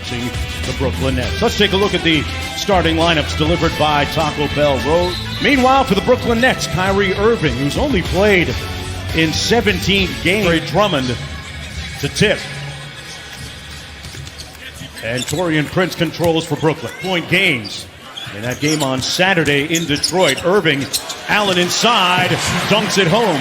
The Brooklyn Nets. Let's take a look at the starting lineups delivered by Taco Bell Road. Meanwhile, for the Brooklyn Nets, Kyrie Irving, who's only played in 17 games. Ray Drummond to tip. And Taurean Prince controls for Brooklyn. Point games in that game on Saturday in Detroit. Irving, Allen inside, dunks it home.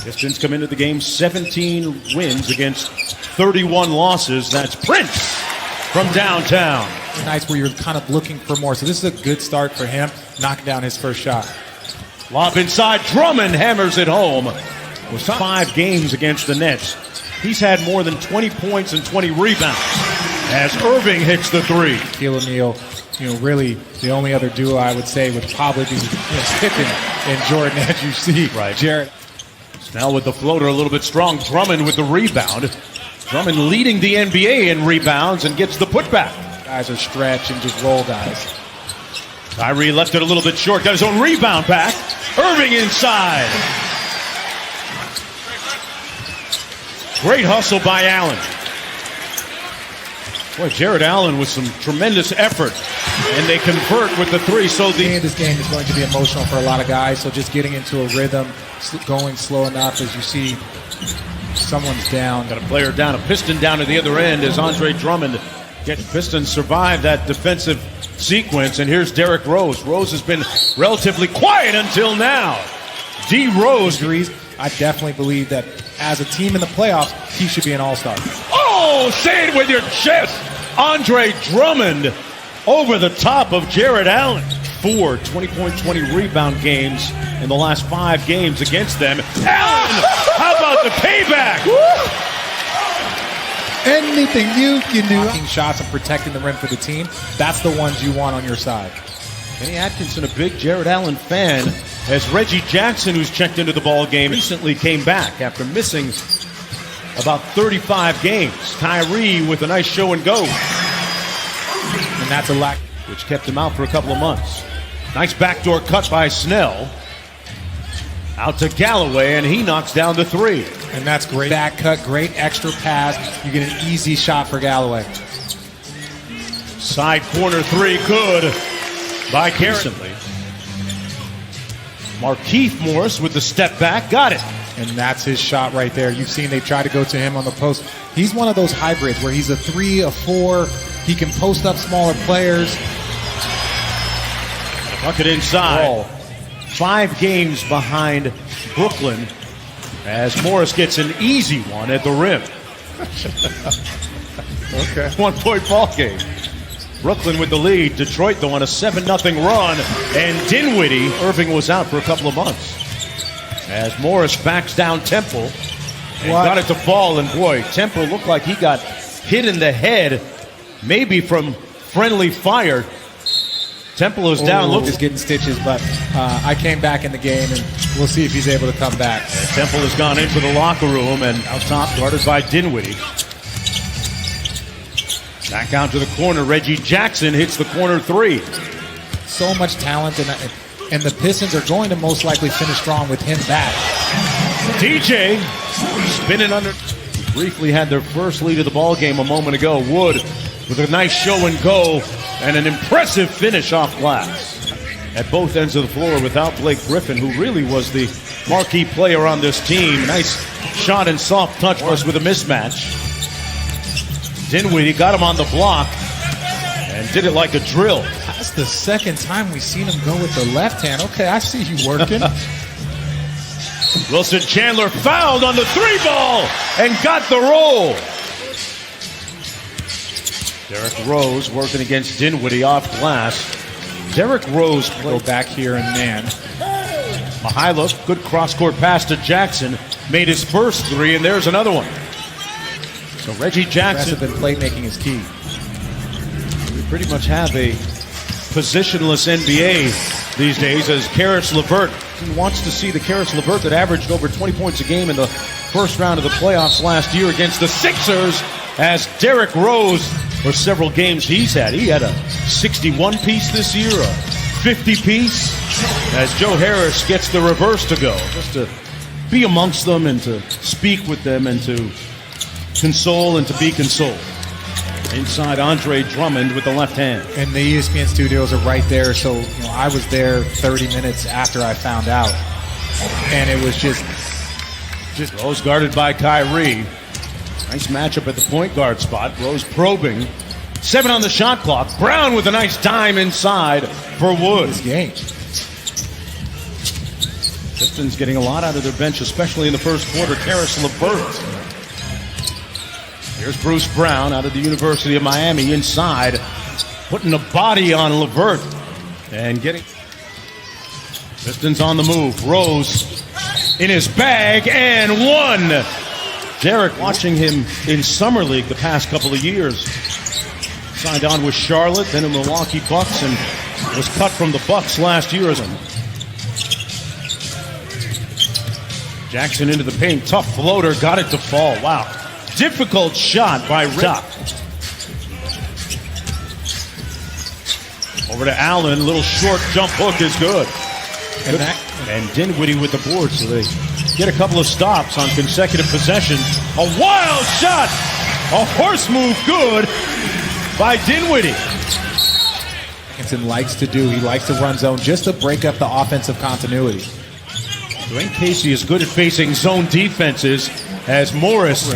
Pistons come into the game 17 wins against 31 losses. That's Prince from downtown. Nights where you're kind of looking for more. So this is a good start for him, knocking down his first shot. Lob inside, Drummond hammers it home. It was 5 games against the Nets. He's had more than 20 points and 20 rebounds as Irving hits the three. Shaquille O'Neal, really the only other duo I would say would probably be Pippen and Jordan, as you see. Right. Jarrett. Snell with the floater, a little bit strong. Drummond with the rebound. Drummond leading the NBA in rebounds and gets the putback. Guys are stretch and just roll guys. Kyrie left it a little bit short, got his own rebound back. Irving inside. Great hustle by Allen. Boy, Jared Allen with some tremendous effort, and they convert with the three. So this game is going to be emotional for a lot of guys, so just getting into a rhythm, going slow enough as you see someone's down. Got a player down, a Piston down at the other end as Andre Drummond gets Pistons survive that defensive sequence. And here's Derrick Rose. Rose has been relatively quiet until now. D. Rose agrees. I definitely believe that as a team in the playoffs, he should be an all-star. Oh, say it with your chest. Andre Drummond over the top of Jared Allen. 4 20-point, 20-rebound games in the last 5 games against them. Allen, how about the payback? Anything you can do. Blocking shots and protecting the rim for the team, that's the ones you want on your side. Kenny Atkinson, a big Jared Allen fan, as Reggie Jackson, who's checked into the ball game, recently came back after missing about 35 games. Kyrie with a nice show and go. And that's a lack, which kept him out for a couple of months. Nice backdoor cut by Snell. Out to Galloway, and he knocks down the three. And that's great. Back cut, great extra pass. You get an easy shot for Galloway. Side corner three, good by Carrington. Markieff Morris with the step back, got it. And that's his shot right there. You've seen they try to go to him on the post. He's one of those hybrids where he's a 3, a 4. He can post up smaller players. Bucket inside. 5 games behind Brooklyn as Morris gets an easy one at the rim. Okay. 1-point ball game. Brooklyn with the lead. Detroit, though, on a 7-0 run. And Dinwiddie, Irving was out for a couple of months. As Morris backs down Temple and got it to fall. And boy, Temple looked like he got hit in the head, maybe from friendly fire. Temple is down. Look, is getting stitches, but I came back in the game, and we'll see if he's able to come back. And Temple has gone into the locker room, and out top, guarded by Dinwiddie. Back out to the corner. Reggie Jackson hits the corner three. So much talent, and the Pistons are going to most likely finish strong with him back. DJ spinning under. Briefly had their first lead of the ball game a moment ago. Wood with a nice show and go and an impressive finish off glass at both ends of the floor without Blake Griffin, who really was the marquee player on this team. Nice shot and soft touch was with a mismatch. Dinwiddie got him on the block and did it like a drill. That's the second time we've seen him go with the left hand. Okay, I see you working. Wilson Chandler fouled on the 3-ball and got the roll. Derrick Rose working against Dinwiddie off glass. Derrick Rose go back here and man. A high look, good cross-court pass to Jackson. Made his first 3, and there's another one. So Reggie Jackson. Aggressive in playmaking is key. We pretty much have a positionless NBA these days, as Karis LeVert wants to see the Karis LeVert that averaged over 20 points a game in the first round of the playoffs last year against the Sixers, as Derrick Rose, for several games he's had. He had a 61-piece this year, a 50-piece, as Joe Harris gets the reverse to go, just to be amongst them and to speak with them and to console and to be consoled. Inside Andre Drummond with the left hand. And the ESPN studios are right there, so I was there 30 minutes after I found out. And it was just Rose guarded by Kyrie. Nice matchup at the point guard spot. Rose probing. 7 on the shot clock. Brown with a nice dime inside for Wood. this game. Pistons getting a lot out of their bench, especially in the first quarter. Karis LeVert. Here's Bruce Brown out of the University of Miami inside, putting a body on LeVert and getting Pistons on the move. Rose in his bag and one. Derek, watching him in Summer League the past couple of years. Signed on with Charlotte, then in Milwaukee Bucks, and was cut from the Bucks last year. Jackson into the paint, tough floater, got it to fall. Wow. Difficult shot by Rick. Over to Allen, little short jump hook is good. And Dinwiddie with the board, so they get a couple of stops on consecutive possessions. A wild shot, a horse move, good by Dinwiddie. Atkinson likes to do. He likes to run zone just to break up the offensive continuity. Dwayne Casey is good at facing zone defenses as Morris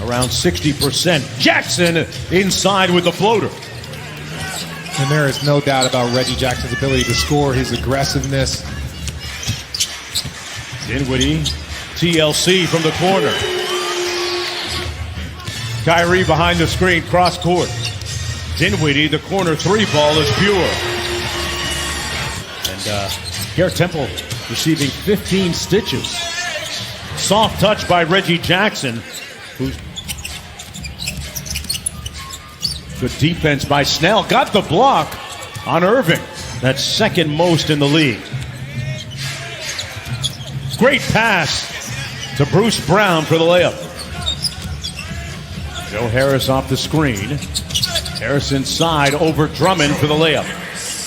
around 60%. Jackson inside with the floater. And there is no doubt about Reggie Jackson's ability to score, his aggressiveness. Dinwiddie, TLC from the corner. Kyrie behind the screen, cross court. Dinwiddie, the corner three ball is pure. And Garrett Temple receiving 15 stitches. Soft touch by Reggie Jackson. Who's good defense by Snell. Got the block on Irving. That's second most in the league. Great pass to Bruce Brown for the layup. Joe Harris off the screen. Harris inside over Drummond for the layup.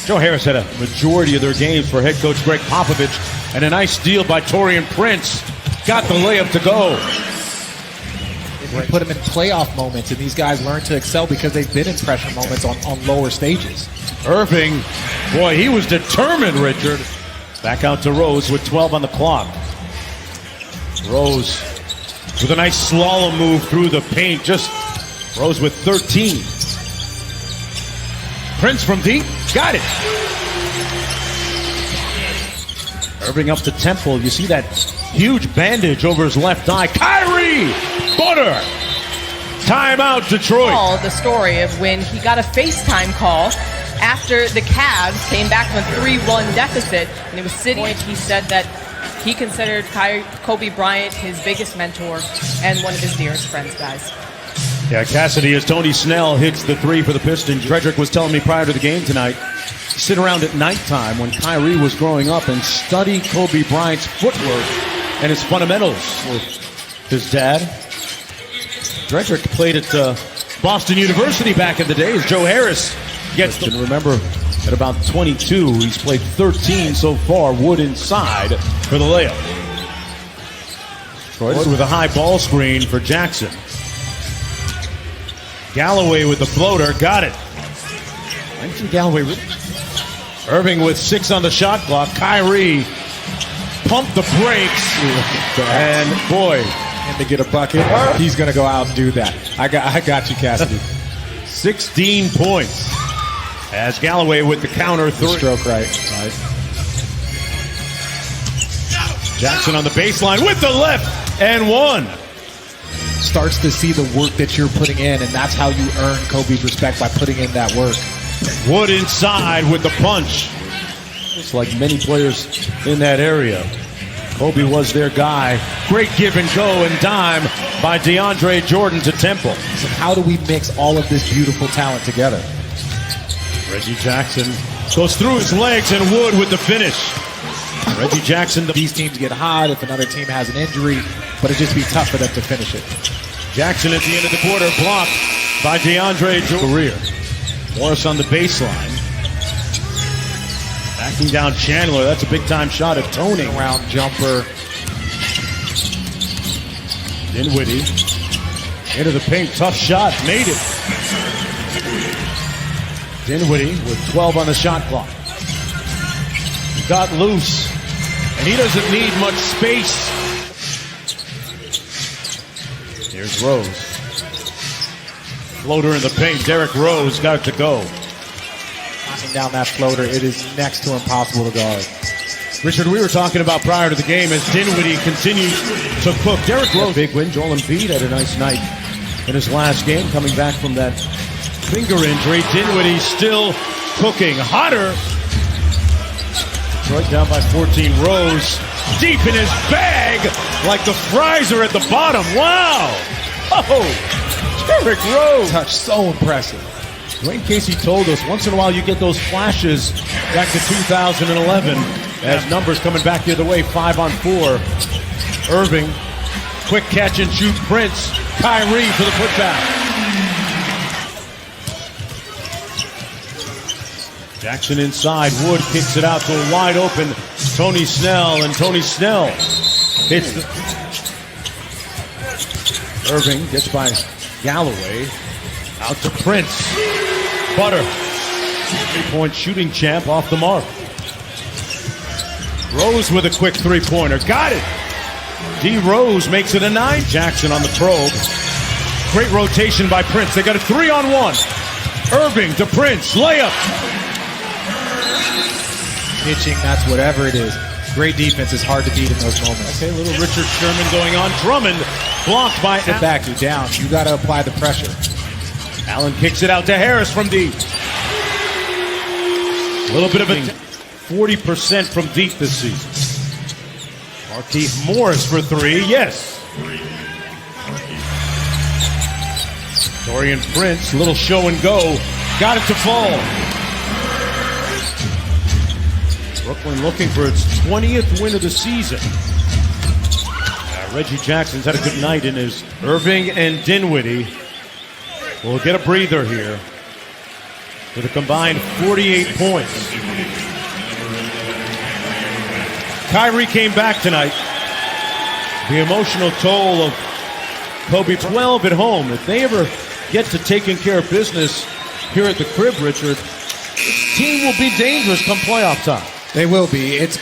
Joe Harris had a majority of their games for head coach Greg Popovich, and a nice steal by Taurean Prince. Got the layup to go. They put them in playoff moments, and these guys learn to excel because they've been in pressure moments on lower stages. Irving, boy, he was determined, Richard. Back out to Rose with 12 on the clock. Rose with a nice slalom move through the paint. Just Rose with 13. Prince from deep, got it. Irving up to Temple. You see that huge bandage over his left eye. Kyrie, butter. Timeout, Detroit. The story of when he got a FaceTime call after the Cavs came back from a 3-1 deficit, and it was sitting. He said that he considered Kobe Bryant his biggest mentor and one of his dearest friends, guys. Yeah, Cassidy, as Tony Snell hits the three for the Pistons. Frederick was telling me prior to the game tonight, sit around at nighttime when Kyrie was growing up and study Kobe Bryant's footwork and his fundamentals with his dad. Frederick played at Boston University back in the day as Joe Harris gets to remember at about 22. He's played 13 so far. Wood inside for the layup. Detroit with a high ball screen for Jackson. Galloway with the floater, got it. Mention Galloway. Irving with 6 on the shot clock. Kyrie pumped the brakes, and boy, And to get a bucket, he's going to go out and do that. I got you, Cassidy. 16 points as Galloway with the counter three. Stroke right. Jackson on the baseline with the left and one. Starts to see the work that you're putting in, and that's how you earn Kobe's respect, by putting in that work. Wood inside with the punch. It's like many players in that area. Kobe was their guy. Great give and go and dime by DeAndre Jordan to Temple. So how do we mix all of this beautiful talent together? Reggie Jackson goes through his legs, and Wood with the finish. Reggie Jackson. These teams get hot if another team has an injury, but it'd just be tough for them to finish it. Jackson at the end of the quarter, blocked by DeAndre Jordan. Morris on the baseline. Backing down Chandler. That's a big-time shot at Tony. Round jumper. Dinwiddie into the paint. Tough shot. Made it. Dinwiddie with 12 on the shot clock. He got loose, and he doesn't need much space. Here's Rose. Floater in the paint. Derrick Rose got it to go. Knocking down that floater, it is next to impossible to guard. Richard, we were talking about prior to the game as Dinwiddie continues to cook. Derrick Rose, big win. Joel Embiid had a nice night in his last game, coming back from that finger injury. Dinwiddie still cooking. Hotter. Detroit down by 14. Rose deep in his bag like the fries are at the bottom. Wow. Oh, Derrick Rose. Touch so impressive. Dwayne Casey told us once in a while you get those flashes back to 2011 as numbers coming back the other way. 5 on 4. Irving, quick catch and shoot. Prince, Kyrie for the putback. Jackson inside. Wood kicks it out to a wide open Tony Snell, and Tony Snell hits the... Irving gets by Galloway. Out to Prince. Butter. 3-point shooting champ off the mark. Rose with a quick three-pointer. Got it. D. Rose makes it a 9. Jackson on the probe. Great rotation by Prince. They got a 3-on-1. Irving to Prince. Layup. Pitching, that's whatever it is. Great defense is hard to beat in those moments. Okay, little Richard Sherman going on. Drummond blocked by... Sit back, you're down. You got to apply the pressure. Allen kicks it out to Harris from deep. A little bit of a 40% from deep this season. Markieff Morris for 3. Yes. Dorian Prince, little show and go. Got it to fall. Brooklyn looking for its 20th win of the season. Reggie Jackson's had a good night in his... Irving and Dinwiddie will get a breather here with a combined 48 points. Kyrie came back tonight. The emotional toll of Kobe. 12 at home. If they ever get to taking care of business here at the crib, Richard, this team will be dangerous come playoff time. They will be. It's